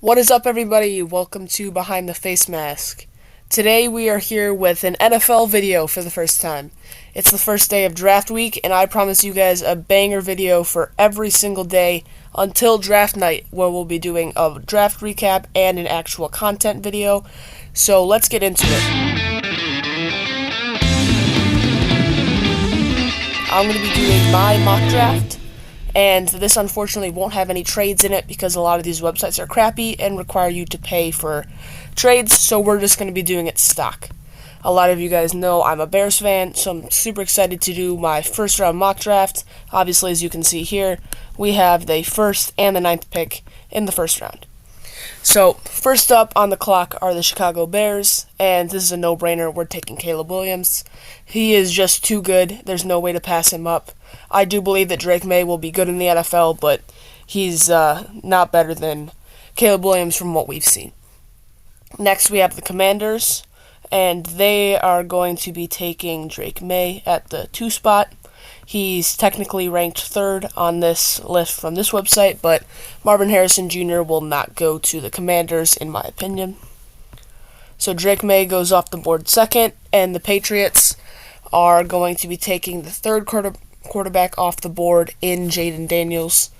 What is up, everybody? Welcome to Behind the Face Mask. Today we are here with an NFL video for the first time. It's the first day of draft week, and I promise you guys a banger video for every single day until draft night, where we'll be doing a draft recap and an actual content video. So let's get into it. I'm going to be doing my mock draft. And this unfortunately won't have any trades in it because a lot of these websites are crappy and require you to pay for trades, so we're just going to be doing it stock. A lot of you guys know I'm a Bears fan, so I'm super excited to do my first round mock draft. Obviously, as you can see here, we have the first and the 9th pick in the first round. So, first up on the clock are the Chicago Bears, and this is a no-brainer. We're taking Caleb Williams. He is just too good. There's no way to pass him up. I do believe that Drake May will be good in the NFL, but he's not better than Caleb Williams from what we've seen. Next, we have the Commanders, and they are going to be taking Drake May at the 2 spot. He's technically ranked 3rd on this list from this website, but Marvin Harrison Jr. will not go to the Commanders, in my opinion. So Drake May goes off the board 2nd, and the Patriots are going to be taking the 3rd quarterback off the board in Jayden Daniels.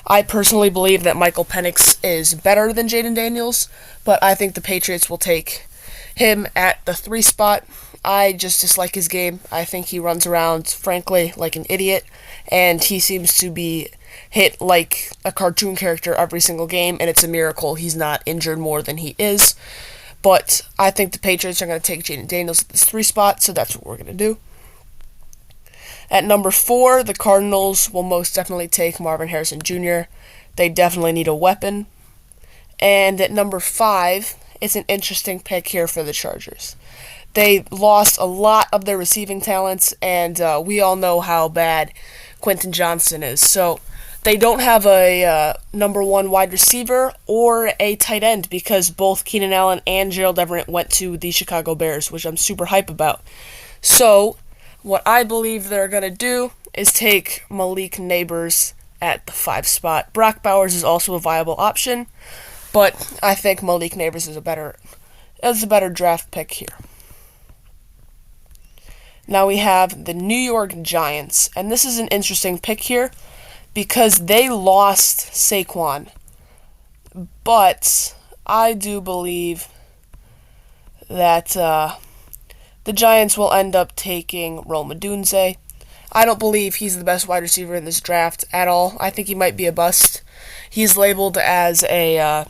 I personally believe that Michael Penix is better than Jayden Daniels, but I think the Patriots will take him at the 3 spot. I just dislike his game. I think he runs around, frankly, like an idiot, and he seems to be hit like a cartoon character every single game, and it's a miracle he's not injured more than he is. But I think the Patriots are going to take Jayden Daniels at this 3 spot, so that's what we're going to do. At number 4, the Cardinals will most definitely take Marvin Harrison Jr. They definitely need a weapon. And at number 5, it's an interesting pick here for the Chargers. They lost a lot of their receiving talents, and we all know how bad Quentin Johnston is. So they don't have a number 1 wide receiver or a tight end because both Keenan Allen and Gerald Everett went to the Chicago Bears, which I'm super hype about. So what I believe they're going to do is take Malik Nabers at the 5 spot. Brock Bowers is also a viable option, but I think Malik Nabers is a better draft pick here. Now we have the New York Giants, and this is an interesting pick here because they lost Saquon, but I do believe that the Giants will end up taking Rome Odunze. I don't believe he's the best wide receiver in this draft at all. I think he might be a bust. He's labeled as a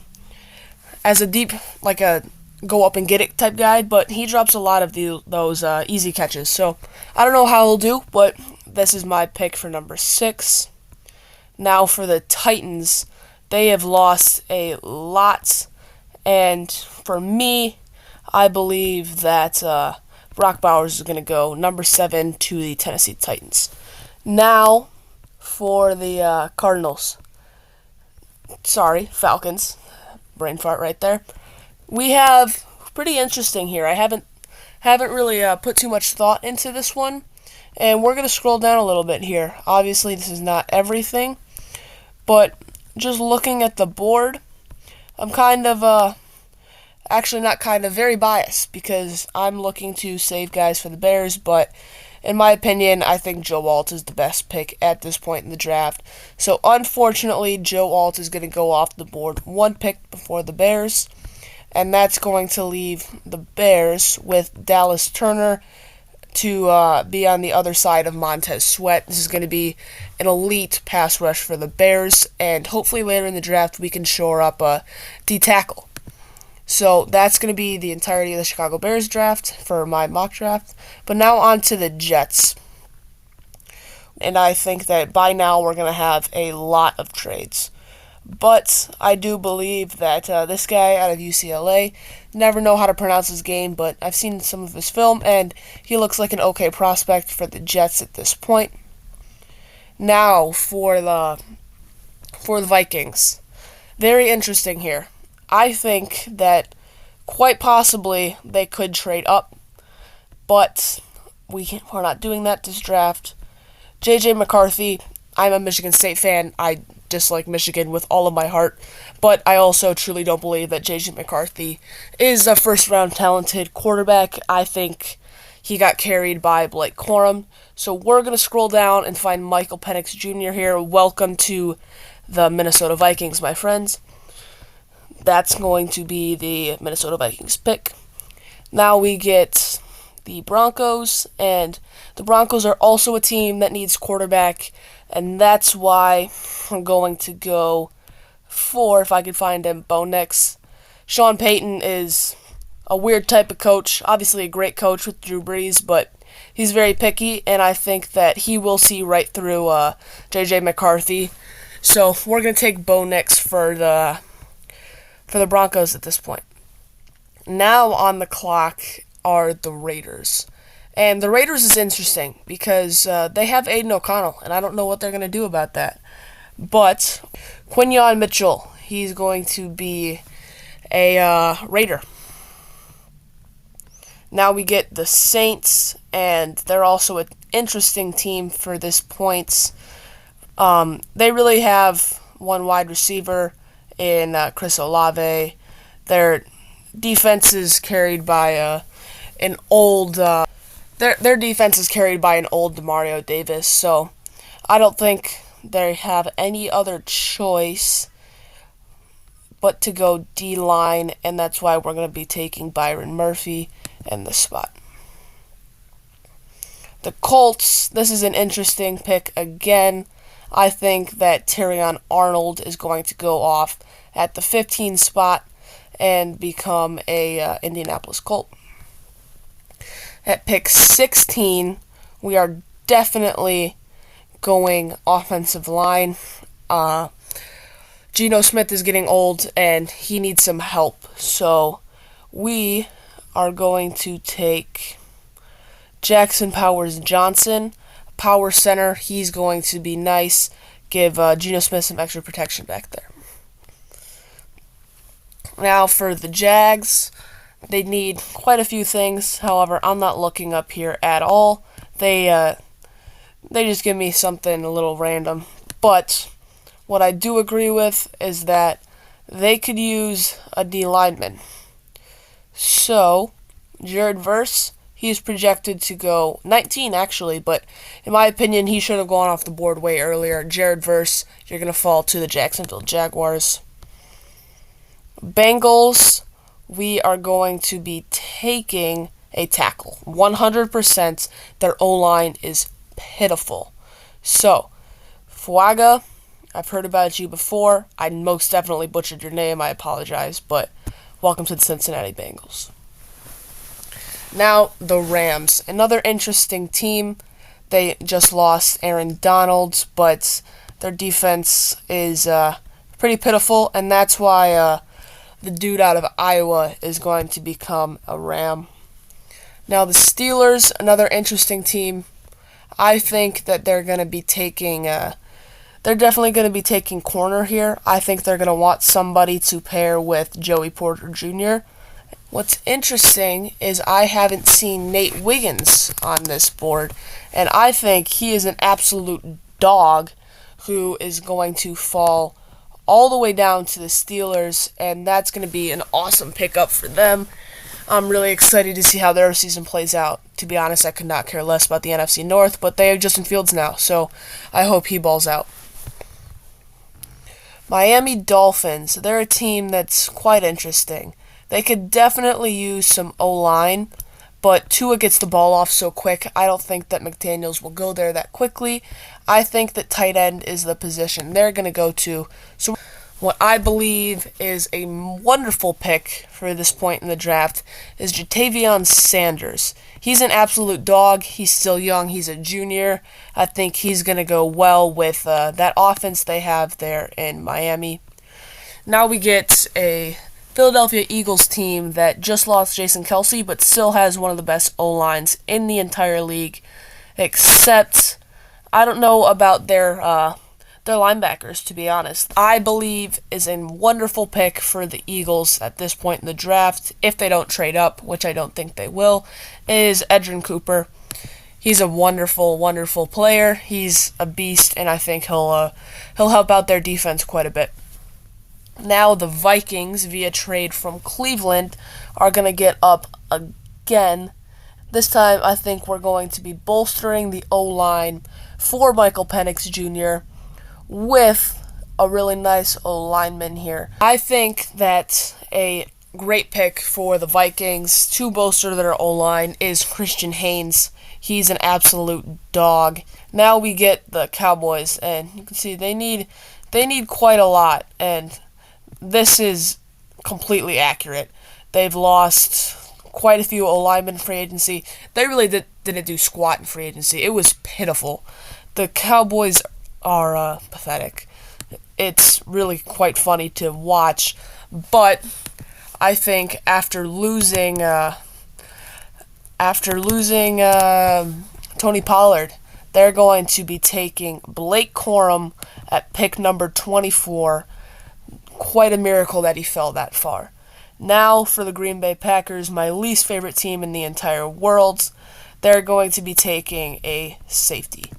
deep, like a go up and get it type guy, but he drops a lot of those easy catches. So I don't know how he'll do, but this is my pick for number 6. Now for the Titans, they have lost a lot, and for me, I believe that Brock Bowers is going to go number 7 to the Tennessee Titans. Now for the Falcons. Brain fart right there. We have pretty interesting here. I haven't really put too much thought into this one, and we're going to scroll down a little bit here. Obviously, this is not everything, but just looking at the board, I'm very biased because I'm looking to save guys for the Bears, but in my opinion, I think Joe Alt is the best pick at this point in the draft. So unfortunately, Joe Alt is going to go off the board 1 pick before the Bears, and that's going to leave the Bears with Dallas Turner to be on the other side of Montez Sweat. This is going to be an elite pass rush for the Bears, and hopefully later in the draft we can shore up a D-tackle. So that's going to be the entirety of the Chicago Bears draft for my mock draft. But now on to the Jets. And I think that by now we're going to have a lot of trades. But I do believe that this guy out of UCLA, never know how to pronounce his game, but I've seen some of his film, and he looks like an okay prospect for the Jets at this point. Now for the Vikings. Very interesting here. I think that quite possibly they could trade up, but we're not doing that this draft. J.J. McCarthy, I'm a Michigan State fan. I dislike Michigan with all of my heart, But I also truly don't believe that J.J. McCarthy is a first-round talented quarterback. I think he got carried by Blake Corum. So we're going to scroll down and find Michael Penix Jr. here. Welcome to the Minnesota Vikings, my friends. That's going to be the Minnesota Vikings pick. Now we get the Broncos, and the Broncos are also a team that needs quarterback, and that's why I'm going to go for, if I could find him, Bo Nix. Sean Payton is a weird type of coach, obviously a great coach with Drew Brees, but he's very picky, and I think that he will see right through J.J. McCarthy. So we're going to take Bo Nix for the Broncos at this point. Now on the clock are the Raiders. And the Raiders is interesting because they have Aiden O'Connell, and I don't know what they're going to do about that. But Quinyon Mitchell, he's going to be a Raider. Now we get the Saints, and they're also an interesting team for this points. They really have one wide receiver in Chris Olave. Their defense is carried by an old their defense is carried by an old Demario Davis, so I don't think they have any other choice but to go D-line, and that's why we're going to be taking Byron Murphy in this spot. The Colts, this is an interesting pick again. I think that Terrion Arnold is going to go off at the 15 spot and become a Indianapolis Colt. At pick 16, we are definitely going offensive line. Geno Smith is getting old, and he needs some help. So we are going to take Jackson Powers Johnson, power center. He's going to be nice. Give Geno Smith some extra protection back there. Now for the Jags, they need quite a few things. However, I'm not looking up here at all. They just give me something a little random. But what I do agree with is that they could use a D lineman. So, Jared Verse, he's projected to go 19 actually, but in my opinion, he should have gone off the board way earlier. Jared Verse, you're going to fall to the Jacksonville Jaguars. Bengals, we are going to be taking a tackle. 100%. Their O-line is pitiful. So, Fuaga, I've heard about you before. I most definitely butchered your name. I apologize, but welcome to the Cincinnati Bengals. Now, the Rams. Another interesting team. They just lost Aaron Donald, but their defense is pretty pitiful, and that's why the dude out of Iowa is going to become a Ram. Now, the Steelers, another interesting team. I think that they're going to be taking they're definitely going to be taking corner here. I think they're going to want somebody to pair with Joey Porter Jr. What's interesting is I haven't seen Nate Wiggins on this board, and I think he is an absolute dog who is going to fall all the way down to the Steelers, and that's going to be an awesome pickup for them. I'm really excited to see how their season plays out. To be honest, I could not care less about the NFC North, but they have Justin Fields now, so I hope he balls out. Miami Dolphins, they're a team that's quite interesting. They could definitely use some O-line, but Tua gets the ball off so quick, I don't think that McDaniels will go there that quickly. I think that tight end is the position they're going to go to. So what I believe is a wonderful pick for this point in the draft is Jatavion Sanders. He's an absolute dog. He's still young. He's a junior. I think he's going to go well with that offense they have there in Miami. Now we get a Philadelphia Eagles team that just lost Jason Kelce, but still has one of the best O-lines in the entire league, except I don't know about their linebackers, to be honest. I believe is a wonderful pick for the Eagles at this point in the draft, if they don't trade up, which I don't think they will, is Edgerrin Cooper. He's a wonderful, wonderful player. He's a beast, and I think he'll help out their defense quite a bit. Now the Vikings, via trade from Cleveland, are going to get up again. This time, I think we're going to be bolstering the O-line for Michael Penix Jr. with a really nice O-lineman here. I think that a great pick for the Vikings to bolster their O-line is Christian Haynes. He's an absolute dog. Now we get the Cowboys, and you can see they need quite a lot, and this is completely accurate. They've lost quite a few O-linemen in free agency. They really didn't do squat in free agency. It was pitiful. The Cowboys are pathetic. It's really quite funny to watch, but I think after losing Tony Pollard, they're going to be taking Blake Corum at pick number 24. Quite a miracle that he fell that far. Now for the Green Bay Packers, my least favorite team in the entire world, they're going to be taking a safety.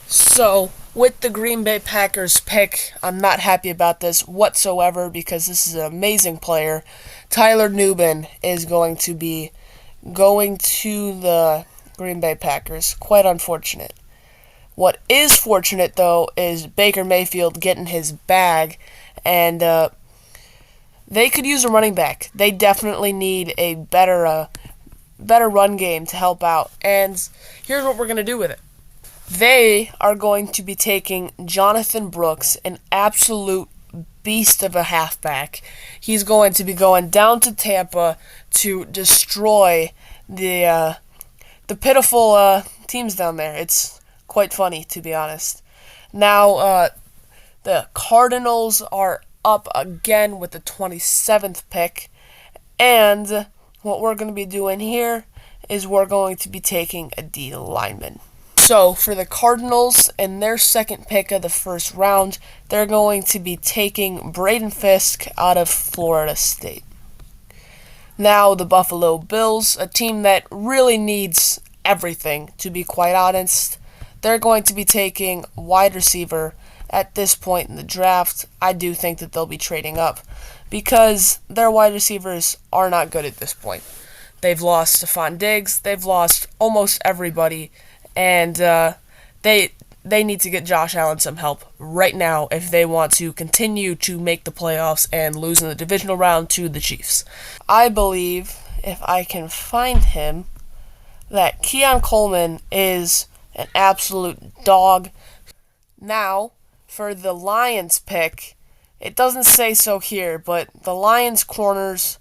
So, with the Green Bay Packers pick, I'm not happy about this whatsoever because this is an amazing player. Tyler Nubin is going to be going to the Green Bay Packers. Quite unfortunate. What is fortunate, though, is Baker Mayfield getting his bag, and they could use a running back. They definitely need a better run game to help out, and here's what we're going to do with it. They are going to be taking Jonathan Brooks, an absolute beast of a halfback. He's going to be going down to Tampa to destroy the pitiful teams down there. It's quite funny, to be honest. Now, the Cardinals are up again with the 27th pick, and what we're going to be doing here is we're going to be taking a D lineman. So, for the Cardinals and their second pick of the first round, they're going to be taking Braden Fisk out of Florida State. Now, the Buffalo Bills, a team that really needs everything, to be quite honest, they're going to be taking wide receiver at this point in the draft. I do think that they'll be trading up because their wide receivers are not good at this point. They've lost Stephon Diggs, they've lost almost everybody, and they need to get Josh Allen some help right now if they want to continue to make the playoffs and lose in the divisional round to the Chiefs. I believe, if I can find him, that Keon Coleman is an absolute dog. Now, for the Lions pick, it doesn't say so here, but the Lions corners,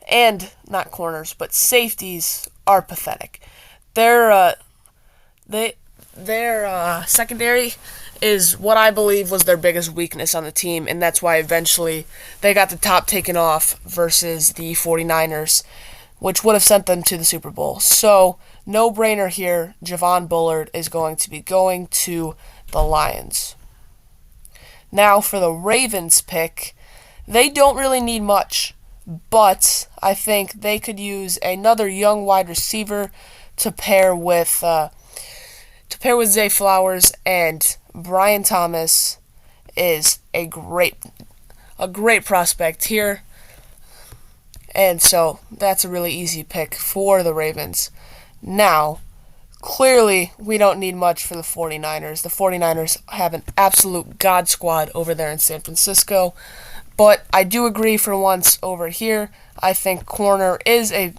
and not corners, but safeties are pathetic. Their secondary is what I believe was their biggest weakness on the team, and that's why eventually they got the top taken off versus the 49ers, which would have sent them to the Super Bowl. So, no-brainer here, Javon Bullard is going to be going to the Lions. Now, for the Ravens pick, they don't really need much, but I think they could use another young wide receiver to pair with Zay Flowers, and Brian Thomas is a great prospect here. And so that's a really easy pick for the Ravens. Now, clearly, we don't need much for the 49ers. The 49ers have an absolute god squad over there in San Francisco. But I do agree for once over here. I think corner is a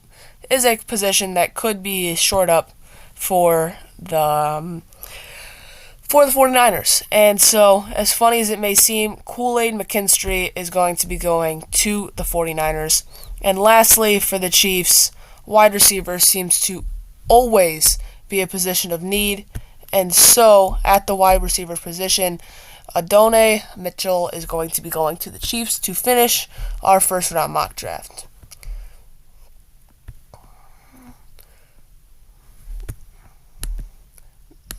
position that could be shored up for the 49ers. And so, as funny as it may seem, Kool-Aid McKinstry is going to be going to the 49ers. And lastly, for the Chiefs, wide receiver seems to always be a position of need. And so, at the wide receiver position, Adonai Mitchell is going to be going to the Chiefs to finish our first round mock draft.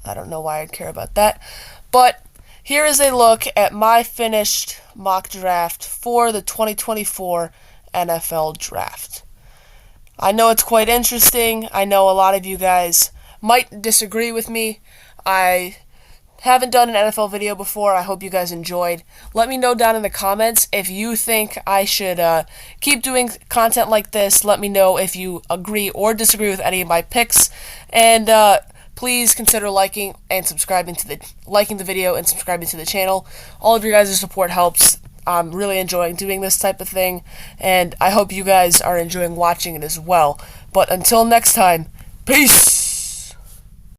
I don't know why I'd care about that. But here is a look at my finished mock draft for the 2024 NFL Draft. I know it's quite interesting. I know a lot of you guys might disagree with me. I Haven't done an NFL video before. I hope you guys enjoyed. Let me know down in the comments if you think I should keep doing content like this. Let me know if you agree or disagree with any of my picks. And please consider liking the video and subscribing to the channel. All of your guys' support helps. I'm really enjoying doing this type of thing, and I hope you guys are enjoying watching it as well. But until next time, peace!